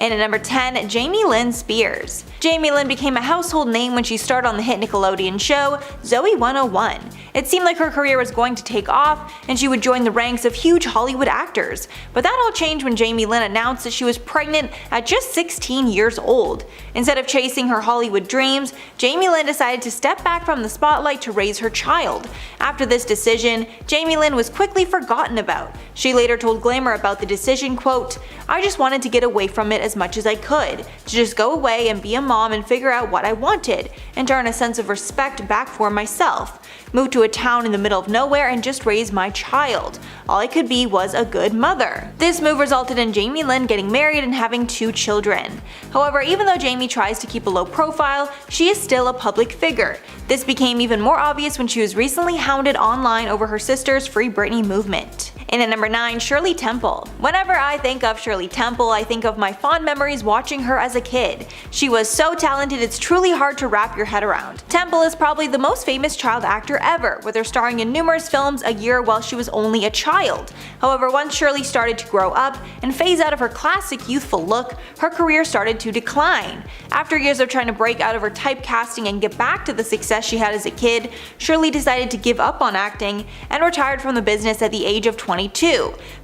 And at number 10, Jamie Lynn Spears. Jamie Lynn became a household name when she starred on the hit Nickelodeon show Zoey 101. It seemed like her career was going to take off and she would join the ranks of huge Hollywood actors, but that all changed when Jamie Lynn announced that she was pregnant at just 16 years old. Instead of chasing her Hollywood dreams, Jamie Lynn decided to step back from the spotlight to raise her child. After this decision, Jamie Lynn was quickly forgotten about. She later told Glamour about the decision, quote, "I just wanted to get away from it as much as I could, to just go away and be a mom and figure out what I wanted, and to earn a sense of respect back for myself. Moved to a town in the middle of nowhere and just raised my child. All I could be was a good mother." This move resulted in Jamie Lynn getting married and having 2 children. However, even though Jamie tries to keep a low profile, she is still a public figure. This became even more obvious when she was recently hounded online over her sister's Free Britney movement. And at number 9, Shirley Temple. Whenever I think of Shirley Temple, I think of my fond memories watching her as a kid. She was so talented it's truly hard to wrap your head around. Temple is probably the most famous child actor ever, with her starring in numerous films a year while she was only a child. However, once Shirley started to grow up and phase out of her classic youthful look, her career started to decline. After years of trying to break out of her typecasting and get back to the success she had as a kid, Shirley decided to give up on acting and retired from the business at the age of 22.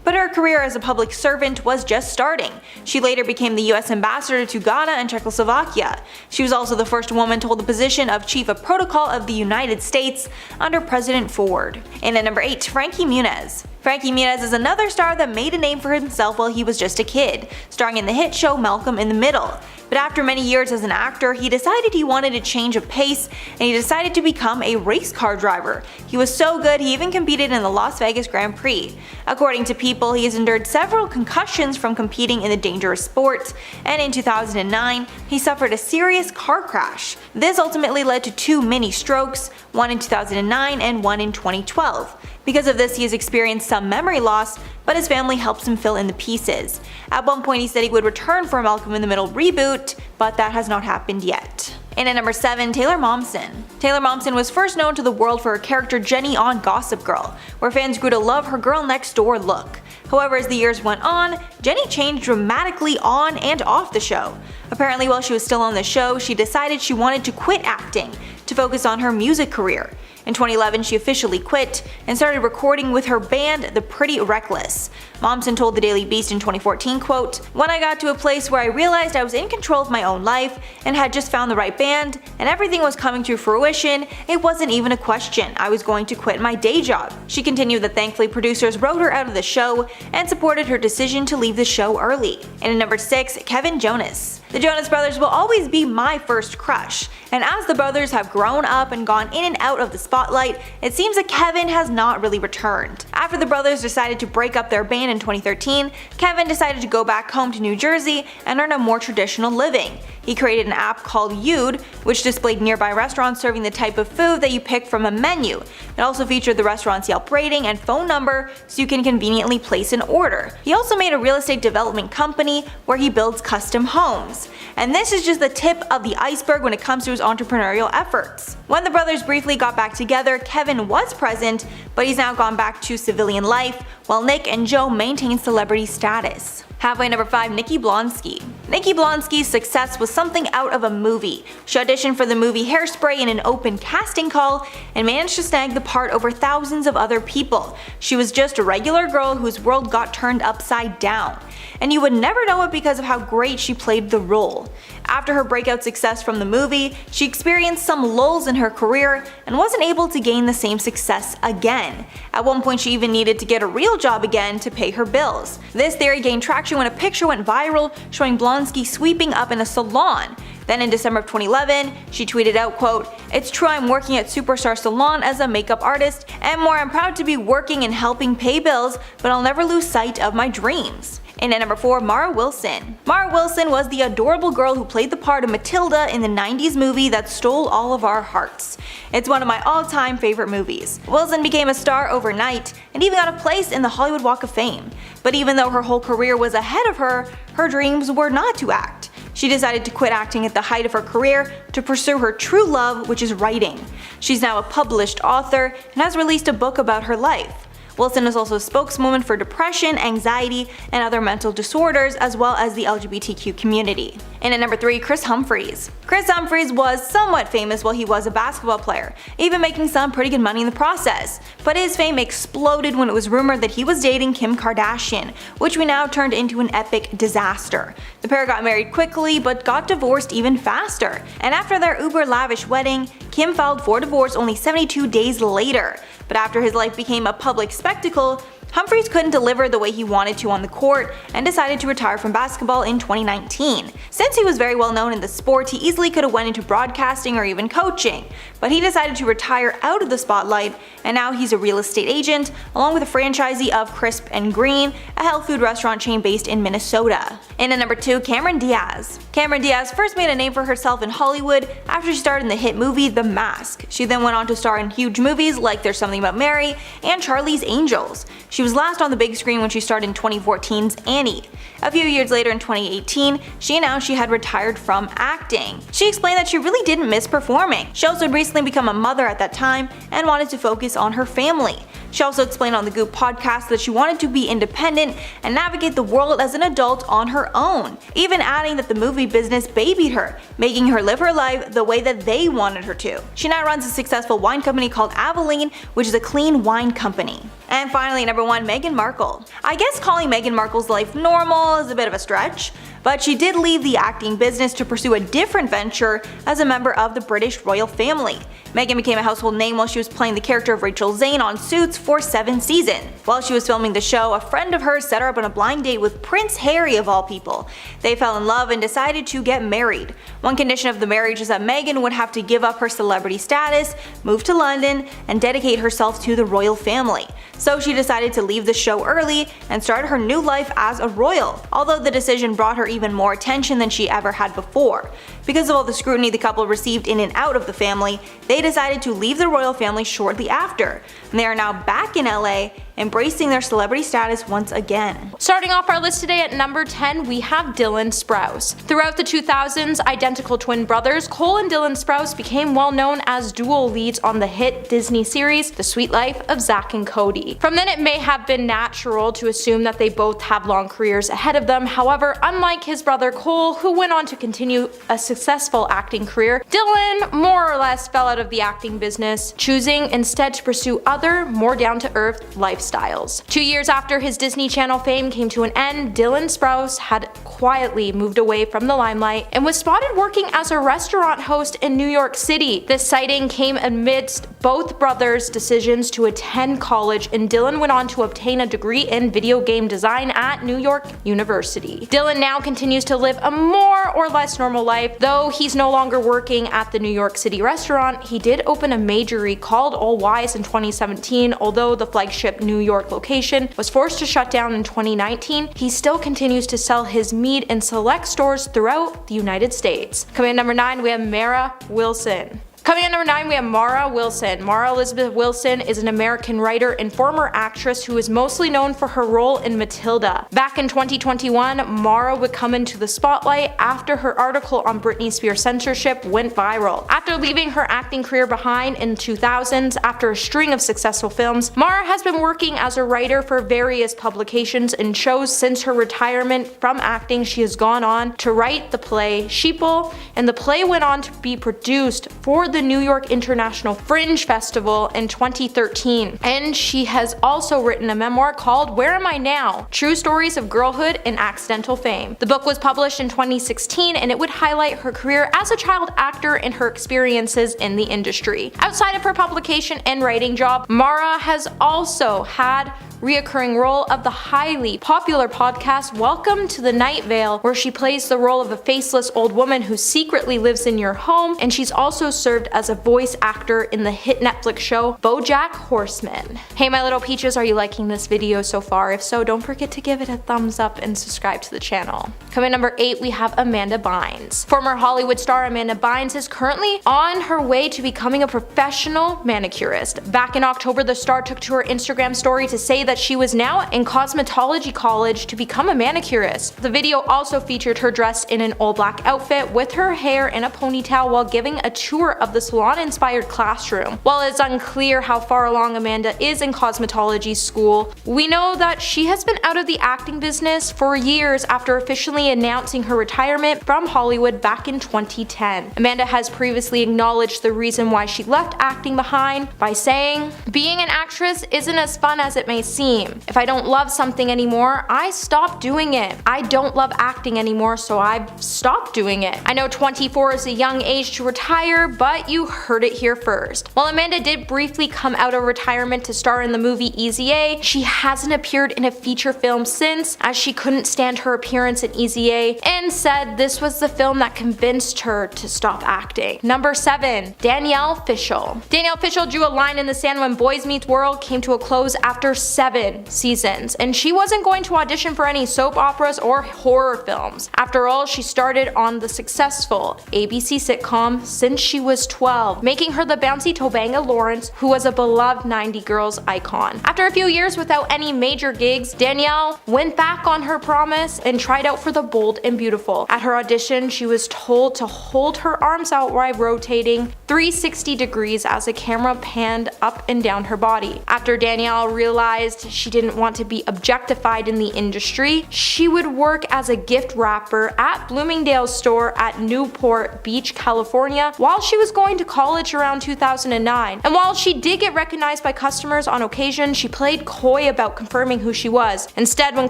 But her career as a public servant was just starting. She later became the US ambassador to Ghana and Czechoslovakia. She was also the first woman to hold the position of Chief of Protocol of the United States under President Ford. And at number 8, Frankie Muniz. Frankie Muniz is another star that made a name for himself while he was just a kid, starring in the hit show Malcolm in the Middle. But after many years as an actor, he decided he wanted a change of pace and he decided to become a race car driver. He was so good he even competed in the Las Vegas Grand Prix. According to People, he has endured several concussions from competing in the dangerous sport, and in 2009, he suffered a serious car crash. This ultimately led to 2 mini strokes, one in 2009 and one in 2012. Because of this, he has experienced some memory loss, but his family helps him fill in the pieces. At one point he said he would return for a Malcolm in the Middle reboot, but that has not happened yet. And at number 7, Taylor Momsen. Taylor Momsen was first known to the world for her character Jenny on Gossip Girl, where fans grew to love her girl next door look. However, as the years went on, Jenny changed dramatically on and off the show. Apparently while she was still on the show, she decided she wanted to quit acting to focus on her music career. In 2011, she officially quit and started recording with her band The Pretty Reckless. Momsen told the Daily Beast in 2014, quote, "When I got to a place where I realized I was in control of my own life and had just found the right band and everything was coming to fruition, it wasn't even a question. I was going to quit my day job." She continued that thankfully producers wrote her out of the show and supported her decision to leave the show early. And at number 6, Kevin Jonas. The Jonas Brothers will always be my first crush, and as the brothers have grown up and gone in and out of the spotlight, it seems that Kevin has not really returned. After the brothers decided to break up their band in 2013, Kevin decided to go back home to New Jersey and earn a more traditional living. He created an app called You'd, which displayed nearby restaurants serving the type of food that you pick from a menu. It also featured the restaurant's Yelp rating and phone number so you can conveniently place an order. He also made a real estate development company where he builds custom homes. And this is just the tip of the iceberg when it comes to his entrepreneurial efforts. When the brothers briefly got back together, Kevin was present, but he's now gone back to civilian life, while Nick and Joe maintain celebrity status. Halfway number 5, Nikki Blonsky. Nikki Blonsky's success was something out of a movie. She auditioned for the movie Hairspray in an open casting call and managed to snag the part over thousands of other people. She was just a regular girl whose world got turned upside down. And you would never know it because of how great she played the role. After her breakout success from the movie, she experienced some lulls in her career and wasn't able to gain the same success again. At one point she even needed to get a real job again to pay her bills. This theory gained traction when a picture went viral showing Blonsky sweeping up in a salon. Then in December of 2011, she tweeted out, quote, "It's true I'm working at Superstar Salon as a makeup artist, and more I'm proud to be working and helping pay bills, but I'll never lose sight of my dreams." And at number 4, Mara Wilson. Mara Wilson was the adorable girl who played the part of Matilda in the 90s movie that stole all of our hearts. It's one of my all-time favorite movies. Wilson became a star overnight and even got a place in the Hollywood Walk of Fame. But even though her whole career was ahead of her, her dreams were not to act. She decided to quit acting at the height of her career to pursue her true love, which is writing. She's now a published author and has released a book about her life. Wilson is also a spokeswoman for depression, anxiety, and other mental disorders, as well as the LGBTQ community. And at number 3, Kris Humphries. Kris Humphries was somewhat famous while he was a basketball player, even making some pretty good money in the process. But his fame exploded when it was rumored that he was dating Kim Kardashian, which we now turned into an epic disaster. The pair got married quickly, but got divorced even faster. And after their uber lavish wedding, Kim filed for divorce only 72 days later. But after his life became a public spectacle, Humphries couldn't deliver the way he wanted to on the court and decided to retire from basketball in 2019. Since he was very well known in the sport, he easily could have went into broadcasting or even coaching, but he decided to retire out of the spotlight, and now he's a real estate agent along with a franchisee of Crisp & Green, a health food restaurant chain based in Minnesota. And at number 2, Cameron Diaz. Cameron Diaz first made a name for herself in Hollywood after she starred in the hit movie The Mask. She then went on to star in huge movies like There's Something About Mary and Charlie's Angels. She was last on the big screen when she starred in 2014's Annie. A few years later in 2018, she announced she had retired from acting. She explained that she really didn't miss performing. She also had recently become a mother at that time and wanted to focus on her family. She also explained on the Goop podcast that she wanted to be independent and navigate the world as an adult on her own, even adding that the movie business babied her, making her live her life the way that they wanted her to. She now runs a successful wine company called Aveline, which is a clean wine company. And finally, number 1, Meghan Markle. I guess calling Meghan Markle's life normal is a bit of a stretch, but she did leave the acting business to pursue a different venture as a member of the British royal family. Meghan became a household name while she was playing the character of Rachel Zane on Suits for 7 seasons. While she was filming the show, a friend of hers set her up on a blind date with Prince Harry of all people. They fell in love and decided to get married. One condition of the marriage is that Meghan would have to give up her celebrity status, move to London, and dedicate herself to the royal family. So she decided to leave the show early and start her new life as a royal, although the decision brought her even more attention than she ever had before. Because of all the scrutiny the couple received in and out of the family, they decided to leave the royal family shortly after. And they are now back in LA, embracing their celebrity status once again. Starting off our list today at number 10, we have Dylan Sprouse. Throughout the 2000s, identical twin brothers Cole and Dylan Sprouse became well known as dual leads on the hit Disney series The Sweet Life of Zack and Cody. From then it may have been natural to assume that they both have long careers ahead of them. However, unlike his brother Cole, who went on to continue a successful acting career, Dylan more or less fell out of the acting business, choosing instead to pursue other, more down-to-earth lifestyles. 2 years after his Disney Channel fame came to an end, Dylan Sprouse had quietly moved away from the limelight and was spotted working as a restaurant host in New York City. This sighting came amidst both brothers' decisions to attend college, and Dylan went on to obtain a degree in video game design at New York University. Dylan now continues to live a more or less normal life. Though he's no longer working at the New York City restaurant, he did open a majory called All Wise in 2017. Although the flagship New York location was forced to shut down in 2019, he still continues to sell his meat in select stores throughout the United States. Coming at number 9, we have Mara Wilson. Coming at number 9, we have Mara Wilson. Mara Elizabeth Wilson is an American writer and former actress who is mostly known for her role in Matilda. Back in 2021, Mara would come into the spotlight after her article on Britney Spears censorship went viral. After leaving her acting career behind in 2000s after a string of successful films, Mara has been working as a writer for various publications and shows since her retirement from acting. She has gone on to write the play Sheeple, and the play went on to be produced for the New York International Fringe Festival in 2013, and she has also written a memoir called Where Am I Now? True Stories of Girlhood and Accidental Fame. The book was published in 2016, and it would highlight her career as a child actor and her experiences in the industry. Outside of her publication and writing job, Mara has also had reoccurring role of the highly popular podcast Welcome to the Night Vale, where she plays the role of a faceless old woman who secretly lives in your home, and she's also served as a voice actor in the hit Netflix show BoJack Horseman. Hey my little peaches, are you liking this video so far? If so, don't forget to give it a thumbs up and subscribe to the channel. Coming number 8, we have Amanda Bynes. Former Hollywood star Amanda Bynes is currently on her way to becoming a professional manicurist. Back in October, the star took to her Instagram story to say that she was now in cosmetology college to become a manicurist. The video also featured her dressed in an all-black outfit with her hair in a ponytail while giving a tour of the salon-inspired classroom. While it's unclear how far along Amanda is in cosmetology school, we know that she has been out of the acting business for years after officially announcing her retirement from Hollywood back in 2010. Amanda has previously acknowledged the reason why she left acting behind by saying, "Being an actress isn't as fun as it may seem. If I don't love something anymore, I stop doing it. I don't love acting anymore, so I've stopped doing it. I know 24 is a young age to retire, but you heard it here first." While Amanda did briefly come out of retirement to star in the movie Easy A, she hasn't appeared in a feature film since, as she couldn't stand her appearance in Easy A and said this was the film that convinced her to stop acting. Number 7. Danielle Fishel. Danielle Fishel drew a line in the sand when Boy Meets World came to a close after 7 seasons, and she wasn't going to audition for any soap operas or horror films. After all, she started on the successful ABC sitcom since she was 12, making her the bouncy Tobanga Lawrence, who was a beloved 90 Girls icon. After a few years without any major gigs, Danielle went back on her promise and tried out for The Bold and Beautiful. At her audition, she was told to hold her arms out while rotating 360 degrees as the camera panned up and down her body. After Danielle realized she didn't want to be objectified in the industry, she would work as a gift wrapper at Bloomingdale's store at Newport Beach, California, while she was going to college around 2009. And while she did get recognized by customers on occasion, she played coy about confirming who she was. Instead, when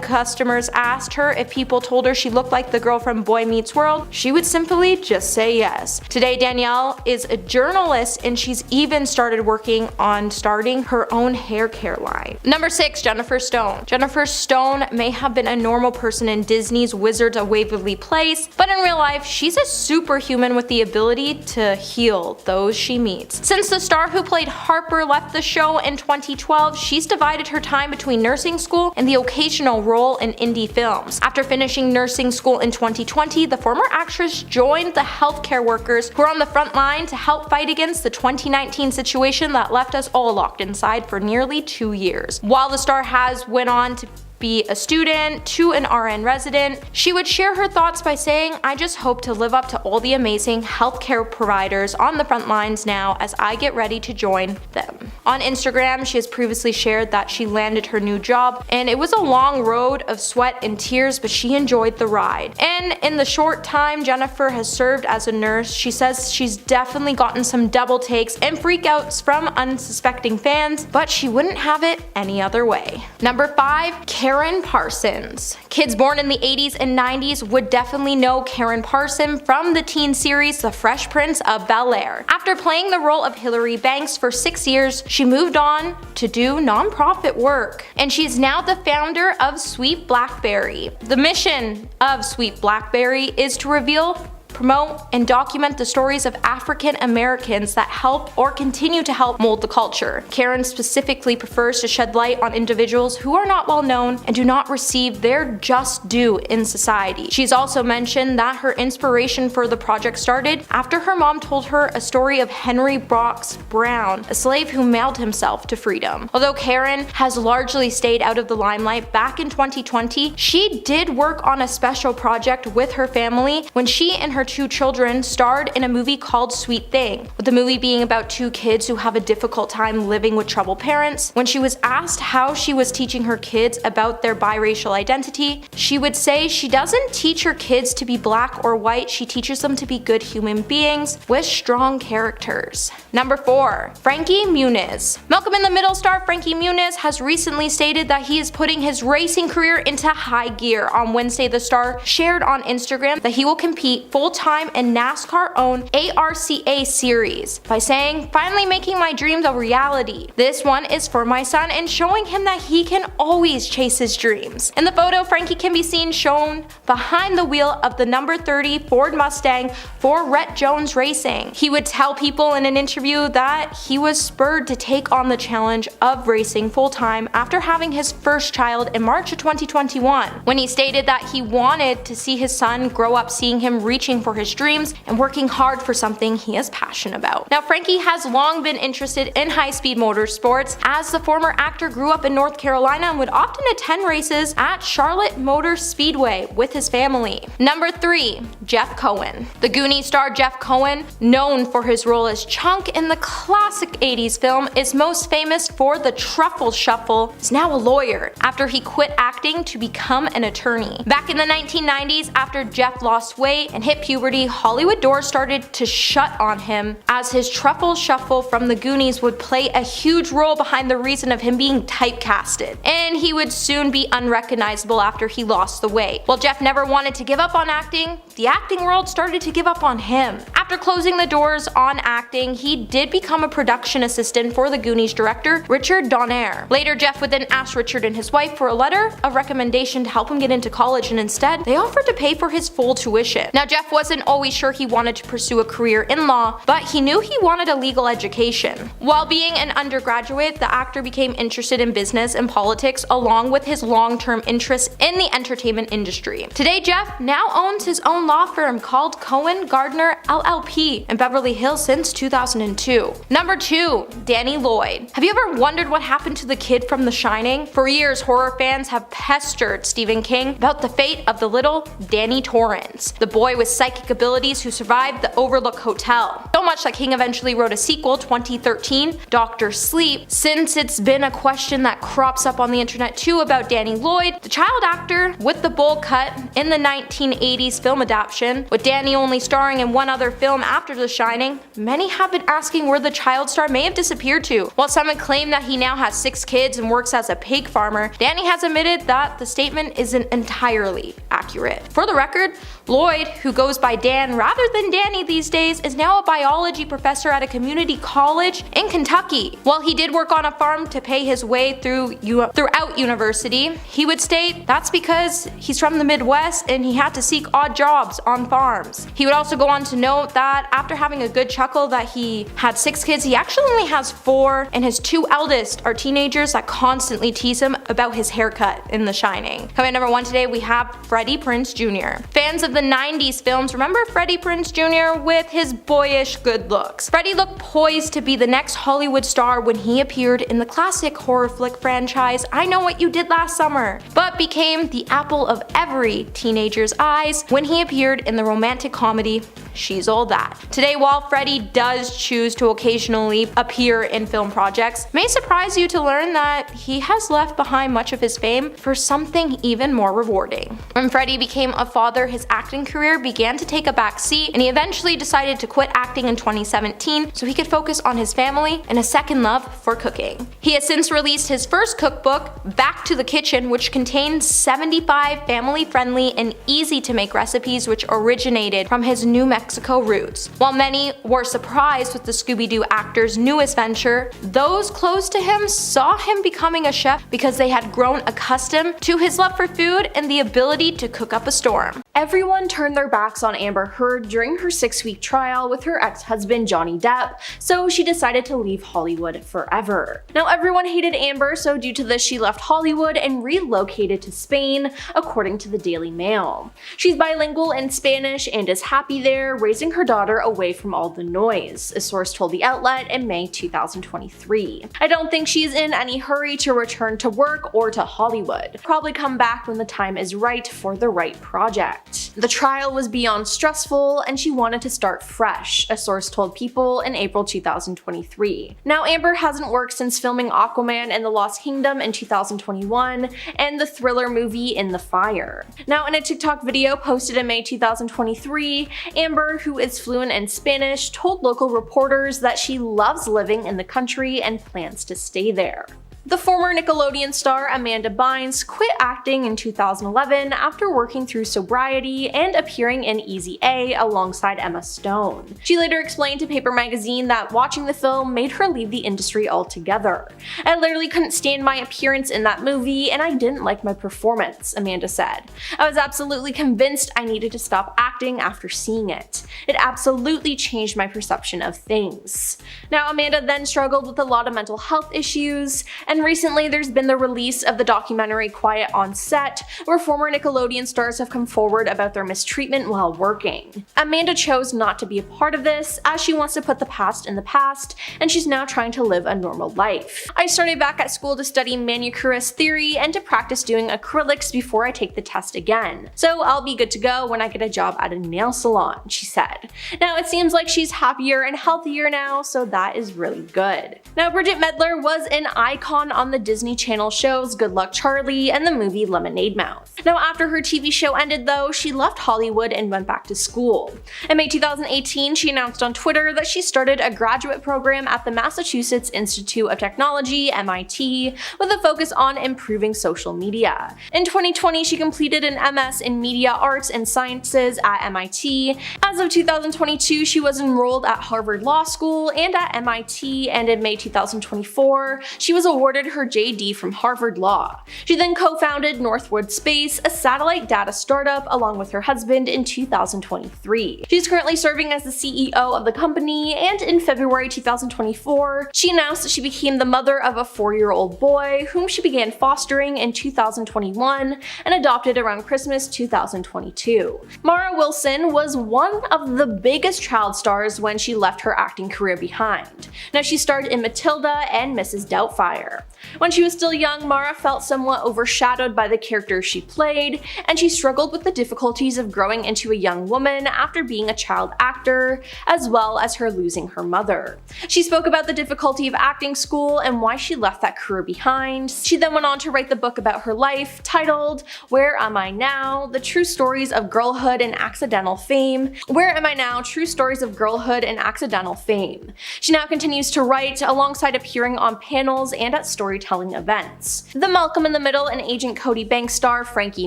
customers asked her if people told her she looked like the girl from Boy Meets World, she would simply just say yes. Today, Danielle is a journalist, and she's even started working on starting her own hair care line. Number 6. Jennifer Stone. Jennifer Stone may have been a normal person in Disney's Wizards of Waverly Place, but in real life, she's a superhuman with the ability to heal those she meets. Since the star who played Harper left the show in 2012, she's divided her time between nursing school and the occasional role in indie films. After finishing nursing school in 2020, the former actress joined the healthcare workers who are on the front line to help fight against the 2019 situation that left us all locked inside for nearly 2 years. While the star has went on to be a student to an RN resident, she would share her thoughts by saying, "I just hope to live up to all the amazing healthcare providers on the front lines now as I get ready to join them." On Instagram, she has previously shared that she landed her new job, and it was a long road of sweat and tears, but she enjoyed the ride. And in the short time Jennifer has served as a nurse, she says she's definitely gotten some double takes and freakouts from unsuspecting fans, but she wouldn't have it any other way. Number 5. Karen Parsons. Kids born in the 80s and 90s would definitely know Karen Parsons from the teen series The Fresh Prince of Bel-Air. After playing the role of Hilary Banks for 6 years, she moved on to do nonprofit work, and she is now the founder of Sweet Blackberry. The mission of Sweet Blackberry is to reveal, promote, and document the stories of African Americans that help or continue to help mold the culture. Karen specifically prefers to shed light on individuals who are not well known and do not receive their just due in society. She's also mentioned that her inspiration for the project started after her mom told her a story of Henry Box Brown, a slave who mailed himself to freedom. Although Karen has largely stayed out of the limelight, back in 2020, she did work on a special project with her family when she and her 2 children starred in a movie called Sweet Thing, with the movie being about 2 kids who have a difficult time living with troubled parents. When she was asked how she was teaching her kids about their biracial identity, she would say she doesn't teach her kids to be black or white, she teaches them to be good human beings with strong characters. Number 4. Frankie Muniz. Malcolm in the Middle star Frankie Muniz has recently stated that he is putting his racing career into high gear. On Wednesday, the star shared on Instagram that he will compete full-time in NASCAR-owned ARCA series by saying, "Finally making my dreams a reality. This one is for my son," and showing him that he can always chase his dreams. In the photo, Frankie can be seen shown behind the wheel of the number 30 Ford Mustang for Rhett Jones Racing. He would tell people in an interview that he was spurred to take on the challenge of racing full-time after having his first child in March of 2021, when he stated that he wanted to see his son grow up seeing him reaching reaching for his dreams and working hard for something he is passionate about. Now, Frankie has long been interested in high-speed motorsports, as the former actor grew up in North Carolina and would often attend races at Charlotte Motor Speedway with his family. Number 3. Jeff Cohen. The Goonies star Jeff Cohen, known for his role as Chunk in the classic 80s film, is most famous for the Truffle Shuffle, is now a lawyer after he quit acting to become an attorney. Back in the 1990s, after Jeff lost weight and hit puberty, Hollywood doors started to shut on him, as his Truffle Shuffle from the Goonies would play a huge role behind the reason of him being typecasted, and he would soon be unrecognizable after he lost the weight. While Jeff never wanted to give up on acting, the acting world started to give up on him. After closing the doors on acting, he did become a production assistant for the Goonies director, Richard Donner. Later, Jeff would then ask Richard and his wife for a letter of recommendation to help him get into college, and instead, they offered to pay for his full tuition. Now, Jeff wasn't always sure he wanted to pursue a career in law, but he knew he wanted a legal education. While being an undergraduate, the actor became interested in business and politics, along with his long-term interest in the entertainment industry. Today, Jeff now owns his own law firm called Cohen Gardner LLP in Beverly Hills since 2002. Number 2. Danny Lloyd. Have you ever wondered what happened to the kid from The Shining? For years, horror fans have pestered Stephen King about the fate of the little Danny Torrance, the boy with psychic abilities who survived the Overlook Hotel. So much that King eventually wrote a sequel, 2013, Dr. Sleep. Since it's been a question that crops up on the internet too about Danny Lloyd, the child actor with the bowl cut in the 1980s film adaptation, with Danny only starring in one other film after The Shining, many have been asking where the child star may have disappeared to. While some have claimed that he now has 6 kids and works as a pig farmer, Danny has admitted that the statement isn't entirely accurate. For the record, Lloyd, who goes by Dan rather than Danny these days, is now a biology professor at a community college in Kentucky. While he did work on a farm to pay his way throughout university, he would state that's because he's from the Midwest and he had to seek odd jobs on farms. He would also go on to note that after having a good chuckle that he had 6 kids, he actually only has 4, and his 2 eldest are teenagers that constantly tease him about his haircut in The Shining. Coming at number 1 today, we have Freddie Prinze Jr. Fans of the 90s films remember Freddie Prinze Jr. with his boyish good looks. Freddie looked poised to be the next Hollywood star when he appeared in the classic horror flick franchise I Know What You Did Last Summer, but became the apple of every teenager's eyes when he appeared in the romantic comedy She's All That. Today, while Freddie does choose to occasionally appear in film projects, it may surprise you to learn that he has left behind much of his fame for something even more rewarding. When Freddie became a father, his acting career began to take a back seat, and he eventually decided to quit acting in 2017 so he could focus on his family and a second love for cooking. He has since released his first cookbook, Back to the Kitchen, which contains 75 family-friendly and easy-to-make recipes which originated from his New Mexico roots. While many were surprised with the Scooby-Doo actor's newest venture, those close to him saw him becoming a chef because they had grown accustomed to his love for food and the ability to cook up a storm. Everyone turned their backs on Amber Heard during her 6-week trial with her ex-husband Johnny Depp, so she decided to leave Hollywood forever. Now, everyone hated Amber, so due to this she left Hollywood and relocated to Spain, according to the Daily Mail. She's bilingual in Spanish and is happy there, raising her daughter away from all the noise, a source told the outlet in May 2023. I don't think she's in any hurry to return to work or to Hollywood. Probably come back when the time is right for the right project. The trial was beyond stressful and she wanted to start fresh, a source told People in April 2023. Now, Amber hasn't worked since filming Aquaman and the Lost Kingdom in 2021 and the thriller movie In the Fire. Now, in a TikTok video posted in May 2023, Amber, who is fluent in Spanish, told local reporters that she loves living in the country and plans to stay there. The former Nickelodeon star Amanda Bynes quit acting in 2011 after working through sobriety and appearing in Easy A alongside Emma Stone. She later explained to Paper Magazine that watching the film made her leave the industry altogether. "I literally couldn't stand my appearance in that movie and I didn't like my performance," Amanda said. "I was absolutely convinced I needed to stop acting after seeing it. It absolutely changed my perception of things." Now, Amanda then struggled with a lot of mental health issues, And recently there's been the release of the documentary Quiet on Set, where former Nickelodeon stars have come forward about their mistreatment while working. Amanda chose not to be a part of this, as she wants to put the past in the past, and she's now trying to live a normal life. I started back at school to study manicurist theory and to practice doing acrylics before I take the test again. So I'll be good to go when I get a job at a nail salon, she said. Now it seems like she's happier and healthier now, so that is really good. Now Bridget Medler was an icon on the Disney Channel shows Good Luck Charlie and the movie Lemonade Mouth. Now after her TV show ended though, she left Hollywood and went back to school. In May 2018, she announced on Twitter that she started a graduate program at the Massachusetts Institute of Technology, MIT, with a focus on improving social media. In 2020, she completed an MS in Media Arts and Sciences at MIT. As of 2022, she was enrolled at Harvard Law School and at MIT, and in May 2024, she was awarded her JD from Harvard Law. She then co-founded Northwood Space, a satellite data startup, along with her husband in 2023. She's currently serving as the CEO of the company, and in February 2024, she announced that she became the mother of a 4-year-old boy, whom she began fostering in 2021 and adopted around Christmas 2022. Mara Wilson was one of the biggest child stars when she left her acting career behind. Now she starred in Matilda and Mrs. Doubtfire. When she was still young, Mara felt somewhat overshadowed by the characters she played, and she struggled with the difficulties of growing into a young woman after being a child actor, as well as her losing her mother. She spoke about the difficulty of acting school and why she left that career behind. She then went on to write the book about her life, titled Where Am I Now? The True Stories of Girlhood and Accidental Fame. Where Am I Now? True Stories of Girlhood and Accidental Fame. She now continues to write, alongside appearing on panels and at storytelling events. The Malcolm in the Middle and Agent Cody Banks star Frankie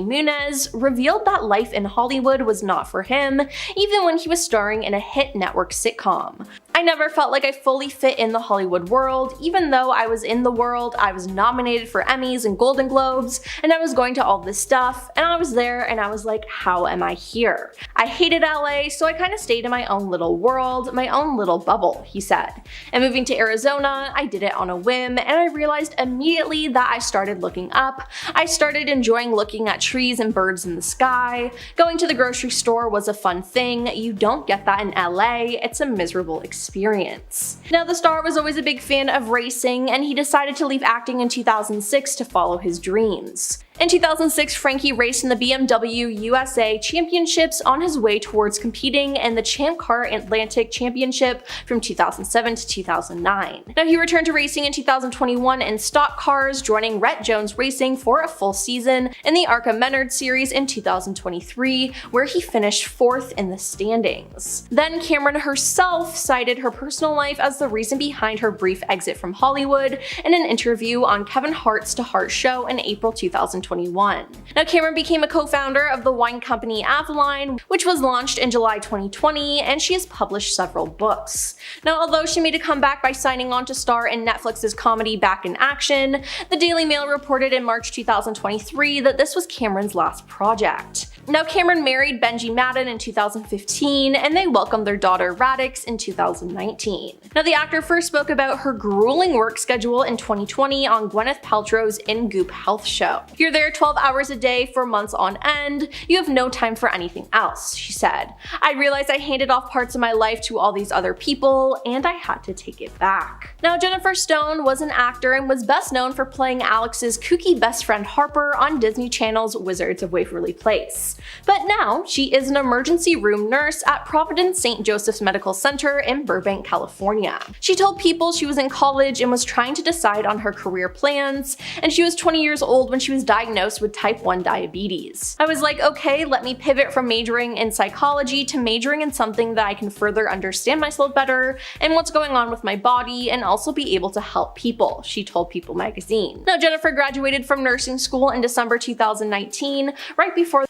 Muniz revealed that life in Hollywood was not for him, even when he was starring in a hit network sitcom. I never felt like I fully fit in the Hollywood world. Even though I was in the world, I was nominated for Emmys and Golden Globes, and I was going to all this stuff, and I was there and I was like, how am I here? I hated LA, so I kind of stayed in my own little world, my own little bubble, he said. And moving to Arizona, I did it on a whim, and I realized immediately that I started looking up. I started enjoying looking at trees and birds in the sky. Going to the grocery store was a fun thing. You don't get that in LA. It's a miserable experience. Now, the star was always a big fan of racing, and he decided to leave acting in 2006 to follow his dreams. In 2006, Frankie raced in the BMW USA Championships on his way towards competing in the Champ Car Atlantic Championship from 2007 to 2009. Now, he returned to racing in 2021 in stock cars, joining Rhett Jones Racing for a full season in the ARCA Menard Series in 2023, where he finished 4th in the standings. Then Cameron herself cited her personal life as the reason behind her brief exit from Hollywood in an interview on Kevin Hart's To Hart show in April 2021. Now, Cameron became a co-founder of the wine company Avalon, which was launched in July 2020, and she has published several books. Now, although she made a comeback by signing on to star in Netflix's comedy Back in Action, the Daily Mail reported in March 2023 that this was Cameron's last project. Now, Cameron married Benji Madden in 2015, and they welcomed their daughter Radix in 2019. Now, the actor first spoke about her grueling work schedule in 2020 on Gwyneth Paltrow's In Goop Health show. You're there 12 hours a day for months on end. You have no time for anything else, she said. I realized I handed off parts of my life to all these other people, and I had to take it back. Now, Jennifer Stone was an actor and was best known for playing Alex's kooky best friend Harper on Disney Channel's Wizards of Waverly Place. But now, she is an emergency room nurse at Providence St. Joseph's Medical Center in Burbank, California. She told People she was in college and was trying to decide on her career plans, and she was 20 years old when she was diagnosed with type 1 diabetes. I was like, okay, let me pivot from majoring in psychology to majoring in something that I can further understand myself better and what's going on with my body, and also be able to help people, she told People magazine. Now, Jennifer graduated from nursing school in December 2019, right before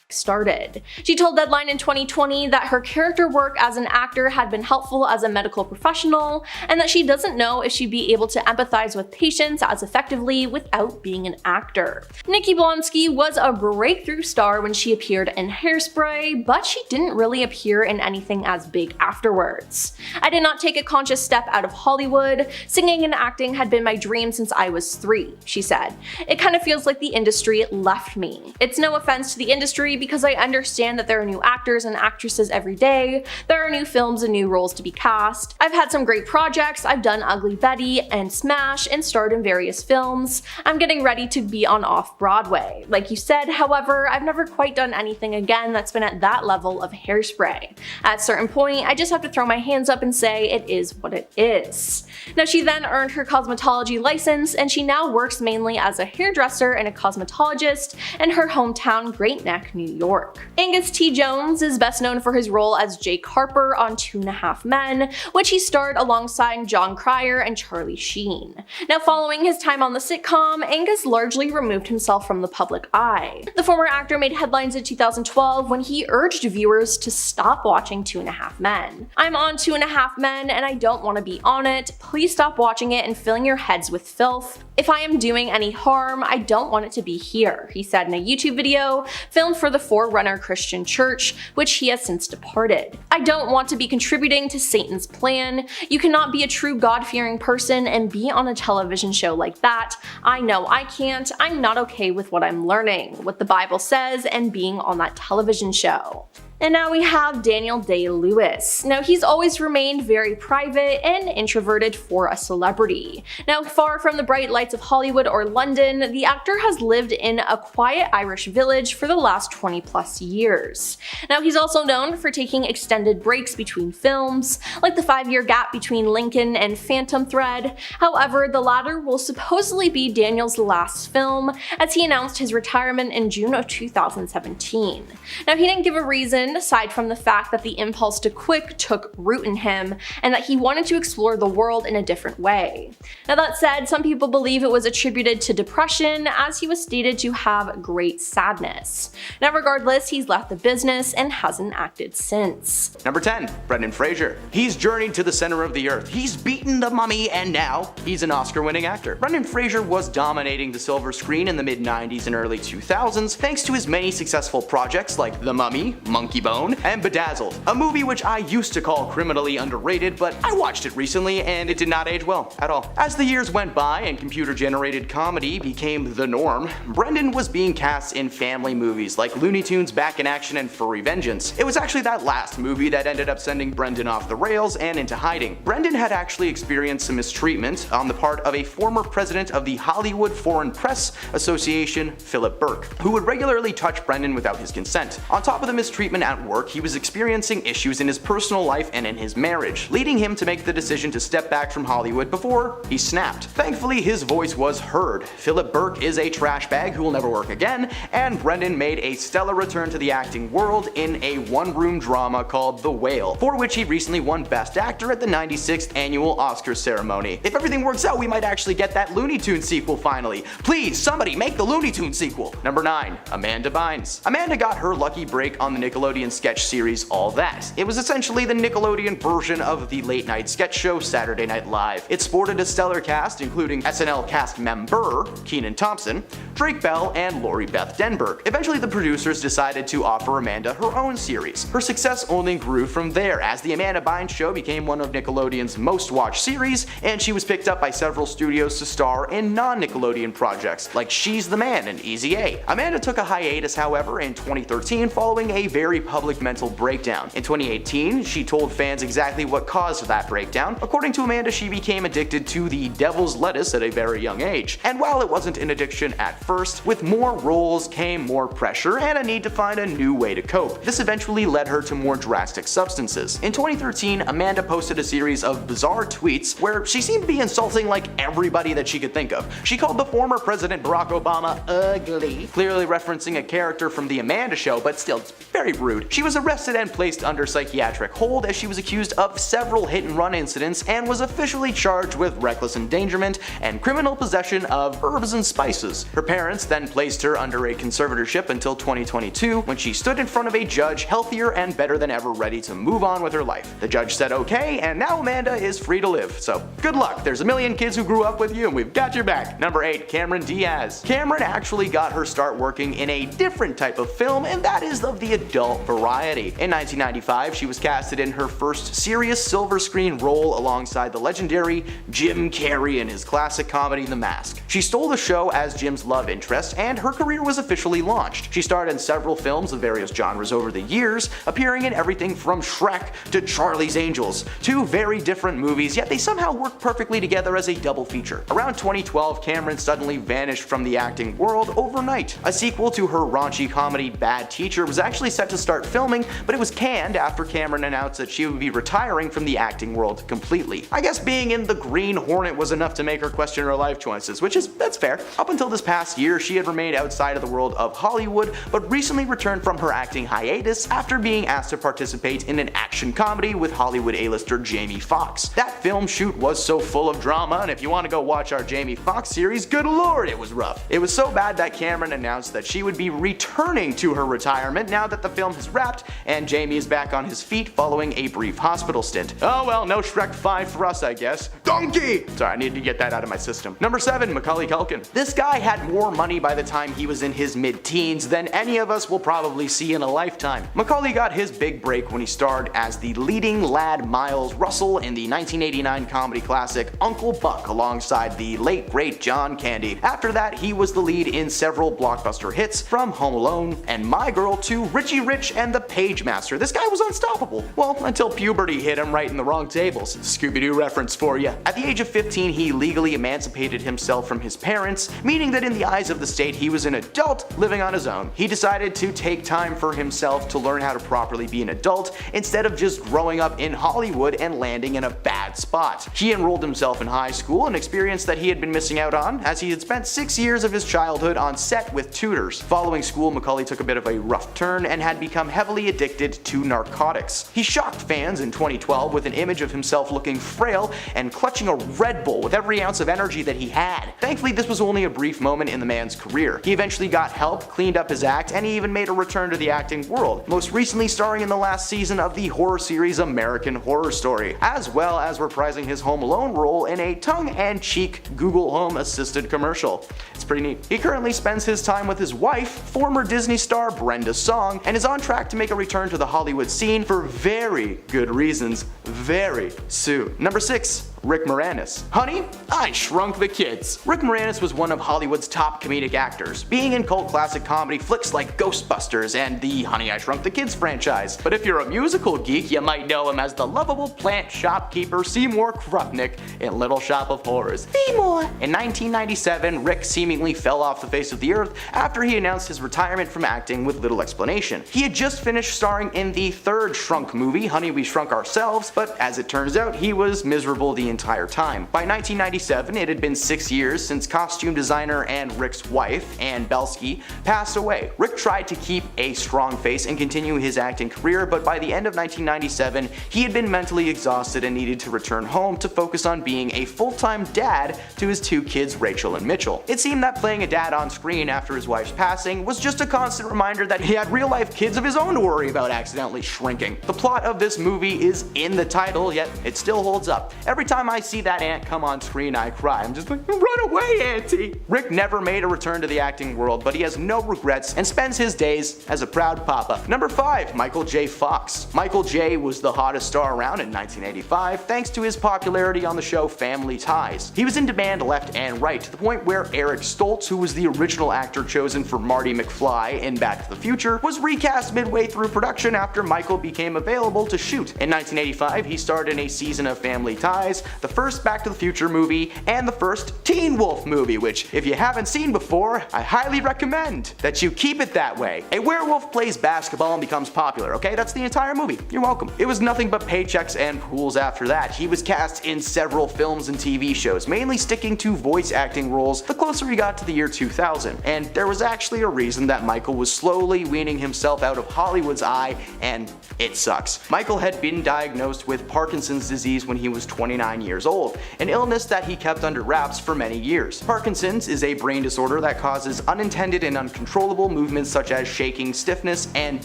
started. She told Deadline in 2020 that her character work as an actor had been helpful as a medical professional, and that she doesn't know if she'd be able to empathize with patients as effectively without being an actor. Nikki Blonsky was a breakthrough star when she appeared in Hairspray, but she didn't really appear in anything as big afterwards. I did not take a conscious step out of Hollywood. Singing and acting had been my dream since I was 3, she said. It kind of feels like the industry left me. It's no offense to the industry because I understand that there are new actors and actresses every day. There are new films and new roles to be cast. I've had some great projects. I've done Ugly Betty and Smash and starred in various films. I'm getting ready to be on off-Broadway. Like you said, however, I've never quite done anything again that's been at that level of Hairspray. At a certain point, I just have to throw my hands up and say it is what it is. Now, she then earned her cosmetology license, and she now works mainly as a hairdresser and a cosmetologist in her hometown Great Neck, New York. Angus T. Jones is best known for his role as Jake Harper on 2.5 Men, which he starred alongside John Cryer and Charlie Sheen. Now, following his time on the sitcom, Angus largely removed himself from the public eye. The former actor made headlines in 2012 when he urged viewers to stop watching 2.5 Men. I'm on 2.5 Men and I don't want to be on it. Please stop watching it and filling your heads with filth. If I am doing any harm, I don't want it to be here, he said in a YouTube video filmed for the Forerunner Christian Church, which he has since departed. I don't want to be contributing to Satan's plan. You cannot be a true God-fearing person and be on a television show like that. I know I can't. I'm not okay with what I'm learning, what the Bible says, and being on that television show. And now we have Daniel Day-Lewis. Now, he's always remained very private and introverted for a celebrity. Now, far from the bright lights of Hollywood or London, the actor has lived in a quiet Irish village for the last 20+ years. Now, he's also known for taking extended breaks between films, like the 5-year gap between Lincoln and Phantom Thread. However, the latter will supposedly be Daniel's last film, as he announced his retirement in June of 2017. Now, he didn't give a reason aside from the fact that the impulse to quit took root in him and that he wanted to explore the world in a different way. Now, that said, some people believe it was attributed to depression, as he was stated to have great sadness. Now, regardless, he's left the business and hasn't acted since. Number 10, Brendan Fraser. He's journeyed to the center of the earth. He's beaten the Mummy, and now he's an Oscar-winning actor. Brendan Fraser was dominating the silver screen in the mid-90s and early 2000s thanks to his many successful projects like The Mummy, Monkey Bone, and Bedazzled, a movie which I used to call criminally underrated, but I watched it recently and it did not age well at all. As the years went by and computer-generated comedy became the norm, Brendan was being cast in family movies like Looney Tunes Back in Action and For Revengeance. It was actually that last movie that ended up sending Brendan off the rails and into hiding. Brendan had actually experienced some mistreatment on the part of a former president of the Hollywood Foreign Press Association, Philip Burke, who would regularly touch Brendan without his consent. On top of the mistreatment at work, he was experiencing issues in his personal life and in his marriage, leading him to make the decision to step back from Hollywood before he snapped. Thankfully, his voice was heard. Philip Burke is a trash bag who will never work again, and Brendan made a stellar return to the acting world in a one-room drama called The Whale, for which he recently won Best Actor at the 96th annual Oscars ceremony. If everything works out, we might actually get that Looney Tunes sequel finally. Please, somebody make the Looney Tunes sequel. Number 9, Amanda Bynes. Amanda got her lucky break on the Nickelodeon sketch series All That. It was essentially the Nickelodeon version of the late-night sketch show Saturday Night Live. It sported a stellar cast including SNL cast member Kenan Thompson, Drake Bell, and Lori Beth Denberg. Eventually, the producers decided to offer Amanda her own series. Her success only grew from there, as the Amanda Bynes Show became one of Nickelodeon's most-watched series, and she was picked up by several studios to star in non-Nickelodeon projects like She's the Man and Easy A. Amanda took a hiatus, however, in 2013 following a very public mental breakdown. In 2018, she told fans exactly what caused that breakdown. According to Amanda, she became addicted to the devil's lettuce at a very young age. And while it wasn't an addiction at first, with more roles came more pressure and a need to find a new way to cope. This eventually led her to more drastic substances. In 2013, Amanda posted a series of bizarre tweets where she seemed to be insulting like everybody that she could think of. She called the former President Barack Obama ugly, clearly referencing a character from The Amanda Show, but still, it's very rude. rude. She was arrested and placed under psychiatric hold as she was accused of several hit-and-run incidents and was officially charged with reckless endangerment and criminal possession of herbs and spices. Her parents then placed her under a conservatorship until 2022 when she stood in front of a judge healthier and better than ever, ready to move on with her life. The judge said okay, and now Amanda is free to live. So good luck, there's a million kids who grew up with you and we've got your back. Number 8. Cameron Diaz. Cameron actually got her start working in a different type of film, and that is of the adult variety. In 1995, she was casted in her first serious silver screen role alongside the legendary Jim Carrey in his classic comedy The Mask. She stole the show as Jim's love interest, and her career was officially launched. She starred in several films of various genres over the years, appearing in everything from Shrek to Charlie's Angels. Two very different movies, yet they somehow work perfectly together as a double feature. Around 2012, Cameron suddenly vanished from the acting world overnight. A sequel to her raunchy comedy Bad Teacher was actually set to start filming, but it was canned after Cameron announced that she would be retiring from the acting world completely. I guess being in the Green Hornet was enough to make her question her life choices, that's fair. Up until this past year, she had remained outside of the world of Hollywood, but recently returned from her acting hiatus after being asked to participate in an action comedy with Hollywood A-lister Jamie Foxx. That film shoot was so full of drama, and if you want to go watch our Jamie Foxx series, good lord, it was rough. It was so bad that Cameron announced that she would be returning to her retirement now that the film has wrapped and Jamie is back on his feet following a brief hospital stint. Oh well, no Shrek 5 for us, I guess. Donkey! Sorry, I needed to get that out of my system. Number 7. Macaulay Culkin. This guy had more money by the time he was in his mid-teens than any of us will probably see in a lifetime. Macaulay got his big break when he starred as the leading lad Miles Russell in the 1989 comedy classic Uncle Buck alongside the late great John Candy. After that, he was the lead in several blockbuster hits from Home Alone and My Girl to Richie Rich and the Page Master. This guy was unstoppable. Well, until puberty hit him right in the wrong tables. Scooby-Doo reference for you. At the age of 15, he legally emancipated himself from his parents, meaning that in the eyes of the state he was an adult living on his own. He decided to take time for himself to learn how to properly be an adult instead of just growing up in Hollywood and landing in a bad spot. He enrolled himself in high school, an experience that he had been missing out on as he had spent 6 years of his childhood on set with tutors. Following school, Macaulay took a bit of a rough turn and had become heavily addicted to narcotics. He shocked fans in 2012 with an image of himself looking frail and clutching a Red Bull with every ounce of energy that he had. Thankfully, this was only a brief moment in the man's career. He eventually got help, cleaned up his act, and he even made a return to the acting world, most recently starring in the last season of the horror series American Horror Story, as well as reprising his Home Alone role in a tongue-and-cheek Google Home Assisted commercial. It's pretty neat. He currently spends his time with his wife, former Disney star Brenda Song, and is on track to make a return to the Hollywood scene for very good reasons very soon. Number 6. Rick Moranis. Honey, I Shrunk the Kids. Rick Moranis was one of Hollywood's top comedic actors, being in cult classic comedy flicks like Ghostbusters and the Honey, I Shrunk the Kids franchise. But if you're a musical geek, you might know him as the lovable plant shopkeeper Seymour Krupnik in Little Shop of Horrors. Seymour! In 1997, Rick seemingly fell off the face of the earth after he announced his retirement from acting with little explanation. He had just finished starring in the third Shrunk movie, Honey, We Shrunk Ourselves, but as it turns out, he was miserable the entire time. By 1997, it had been 6 years since costume designer and Rick's wife, Ann Belsky, passed away. Rick tried to keep a strong face and continue his acting career, but by the end of 1997, he had been mentally exhausted and needed to return home to focus on being a full-time dad to his 2 kids, Rachel and Mitchell. It seemed that playing a dad on screen after his wife's passing was just a constant reminder that he had real-life kids of his own to worry about accidentally shrinking. The plot of this movie is in the title, yet it still holds up. Every time I see that ant come on screen, I cry. I'm just like, run away, Auntie! Rick never made a return to the acting world, but he has no regrets and spends his days as a proud papa. Number 5. Michael J. Fox. Michael J. was the hottest star around in 1985 thanks to his popularity on the show Family Ties. He was in demand left and right to the point where Eric Stoltz, who was the original actor chosen for Marty McFly in Back to the Future, was recast midway through production after Michael became available to shoot. In 1985, he starred in a season of Family Ties the first Back to the Future movie, and the first Teen Wolf movie, which if you haven't seen before, I highly recommend that you keep it that way. A werewolf plays basketball and becomes popular, okay? That's the entire movie. You're welcome. It was nothing but paychecks and pools after that. He was cast in several films and TV shows, mainly sticking to voice acting roles the closer he got to the year 2000. And there was actually a reason that Michael was slowly weaning himself out of Hollywood's eye, and it sucks. Michael had been diagnosed with Parkinson's disease when he was 29 years old, an illness that he kept under wraps for many years. Parkinson's is a brain disorder that causes unintended and uncontrollable movements such as shaking, stiffness, and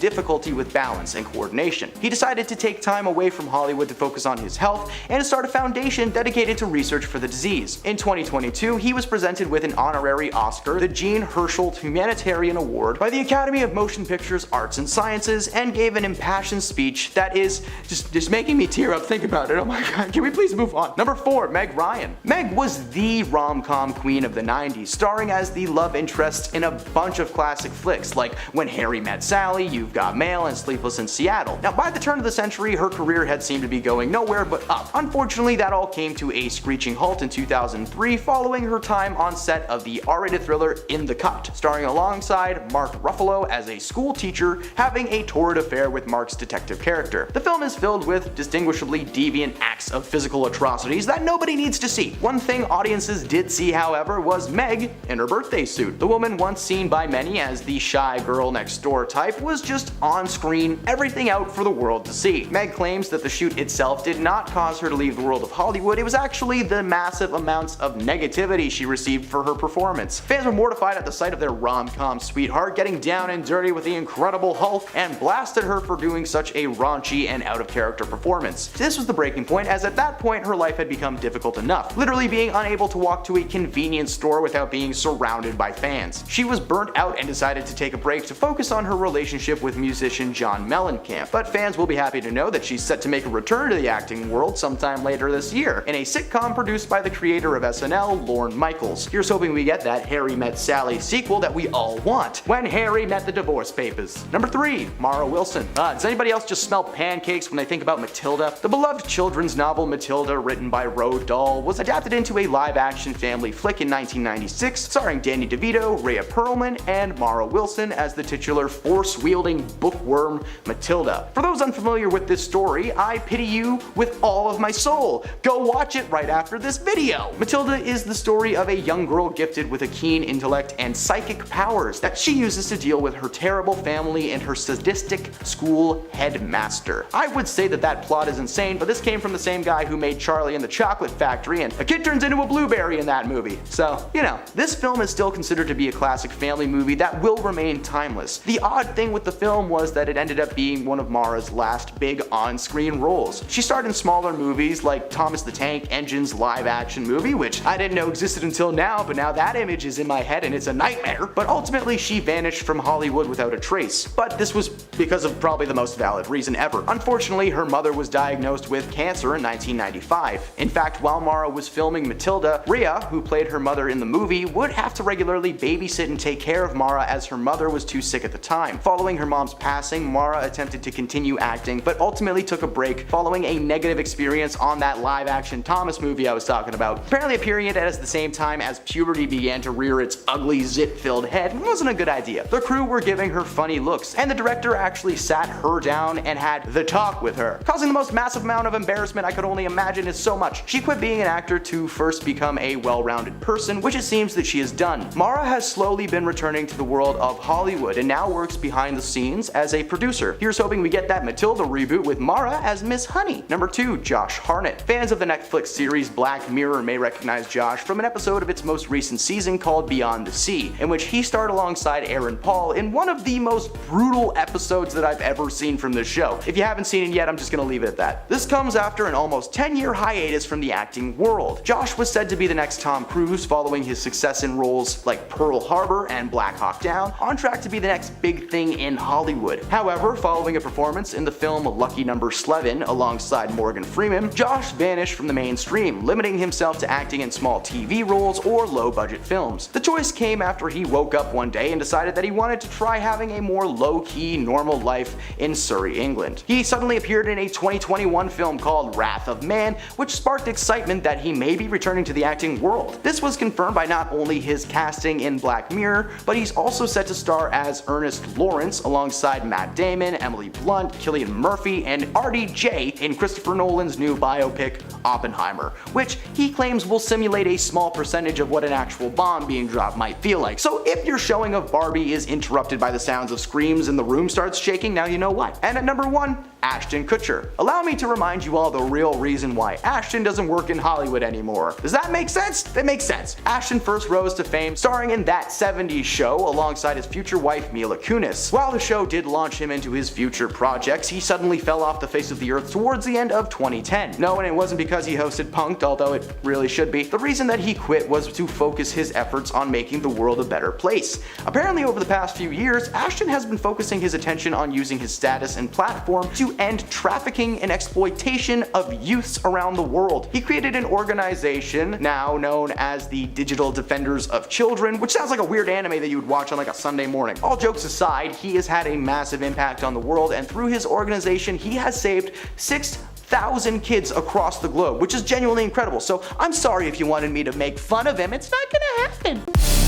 difficulty with balance and coordination. He decided to take time away from Hollywood to focus on his health and to start a foundation dedicated to research for the disease. In 2022, he was presented with an honorary Oscar, the Jean Herschel Humanitarian Award, by the Academy of Motion Pictures, Arts and Sciences, and gave an impassioned speech that is just making me tear up. Think about it. Oh my god, can we please move on? Number 4, Meg Ryan. Meg was the rom-com queen of the 90s, starring as the love interest in a bunch of classic flicks like When Harry Met Sally, You've Got Mail, and Sleepless in Seattle. Now, by the turn of the century, her career had seemed to be going nowhere but up. Unfortunately, that all came to a screeching halt in 2003 following her time on set of the R-rated thriller In the Cut, starring alongside Mark Ruffalo as a school teacher having a torrid affair with Mark's detective character. The film is filled with distinguishably deviant acts of physical atrocities that nobody needs to see. One thing audiences did see, however, was Meg in her birthday suit. The woman once seen by many as the shy girl next door type was just on screen, everything out for the world to see. Meg claims that the shoot itself did not cause her to leave the world of Hollywood. It was actually the massive amounts of negativity she received for her performance. Fans were mortified at the sight of their rom-com sweetheart getting down and dirty with the Incredible Hulk and blasted her for doing such a raunchy and out-of-character performance. This was the breaking point, as at that point her life had become difficult enough, literally being unable to walk to a convenience store without being surrounded by fans. She was burnt out and decided to take a break to focus on her relationship with musician John Mellencamp, but fans will be happy to know that she's set to make a return to the acting world sometime later this year in a sitcom produced by the creator of SNL, Lorne Michaels. Here's hoping we get that Harry Met Sally sequel that we all want, When Harry Met the Divorce Papers. Number 3, Mara Wilson. Does anybody else just smell pancakes when they think about Matilda? The beloved children's novel Matilda, written by Roald Dahl, was adapted into a live-action family flick in 1996, starring Danny DeVito, Rhea Perlman, and Mara Wilson as the titular force-wielding bookworm Matilda. For those unfamiliar with this story, I pity you with all of my soul. Go watch it right after this video. Matilda is the story of a young girl gifted with a keen intellect and psychic powers that she uses to deal with her terrible family and her sadistic school headmaster. I would say that plot is insane, but this came from the same guy who made Charlie and the Chocolate Factory, and a kid turns into a blueberry in that movie. So, you know, this film is still considered to be a classic family movie that will remain timeless. The odd thing with the film was that it ended up being one of Mara's last big on-screen roles. She starred in smaller movies like Thomas the Tank Engine's live-action movie, which I didn't know existed until now, but now that image is in my head and it's a nightmare. But ultimately, she vanished from Hollywood without a trace. But this was because of probably the most valid reason ever. Unfortunately, her mother was diagnosed with cancer in 1995. In fact, while Mara was filming Matilda, Rhea, who played her mother in the movie, would have to regularly babysit and take care of Mara as her mother was too sick at the time. Following her mom's passing, Mara attempted to continue acting, but ultimately took a break following a negative experience on that live-action Thomas movie I was talking about. Apparently appearing it at the same time as puberty began to rear its ugly zit-filled head wasn't a good idea. The crew were giving her funny looks, and the director actually sat her down and had the talk with her, causing the most massive amount of embarrassment I could only imagine. Is so much. She quit being an actor to first become a well-rounded person, which it seems that she has done. Mara has slowly been returning to the world of Hollywood and now works behind the scenes as a producer. Here's hoping we get that Matilda reboot with Mara as Miss Honey. Number 2, Josh Hartnett. Fans of the Netflix series Black Mirror may recognize Josh from an episode of its most recent season called Beyond the Sea, in which he starred alongside Aaron Paul in one of the most brutal episodes that I've ever seen from this show. If you haven't seen it yet, I'm just gonna leave it at that. This comes after an almost 10-year hiatus from the acting world. Josh was said to be the next Tom Cruise following his success in roles like Pearl Harbor and Black Hawk Down, on track to be the next big thing in Hollywood. However, following a performance in the film Lucky Number 11 alongside Morgan Freeman, Josh vanished from the mainstream, limiting himself to acting in small TV roles or low-budget films. The choice came after he woke up one day and decided that he wanted to try having a more low-key, normal life in Surrey, England. He suddenly appeared in a 2021 film called Wrath of Man, which sparked excitement that he may be returning to the acting world. This was confirmed by not only his casting in Black Mirror, but he's also set to star as Ernest Lawrence alongside Matt Damon, Emily Blunt, Cillian Murphy, and RDJ in Christopher Nolan's new biopic Oppenheimer, which he claims will simulate a small percentage of what an actual bomb being dropped might feel like. So if your showing of Barbie is interrupted by the sounds of screams and the room starts shaking, now you know why. And at number 1, Ashton Kutcher. Allow me to remind you all the real reason why Ashton doesn't work in Hollywood anymore. Does that make sense? It makes sense. Ashton first rose to fame starring in That 70s Show alongside his future wife Mila Kunis. While the show did launch him into his future projects, he suddenly fell off the face of the earth towards the end of 2010. No, and it wasn't because he hosted Punk'd, although it really should be. The reason that he quit was to focus his efforts on making the world a better place. Apparently over the past few years, Ashton has been focusing his attention on using his status and platform to end trafficking and exploitation of youths around the world. He created an organization now known as the Digital Defenders of Children, which sounds like a weird anime that you would watch on like a Sunday morning. All jokes aside, he has had a massive impact on the world, and through his organization he has saved 6,000 kids across the globe, which is genuinely incredible. So I'm sorry if you wanted me to make fun of him, it's not gonna happen.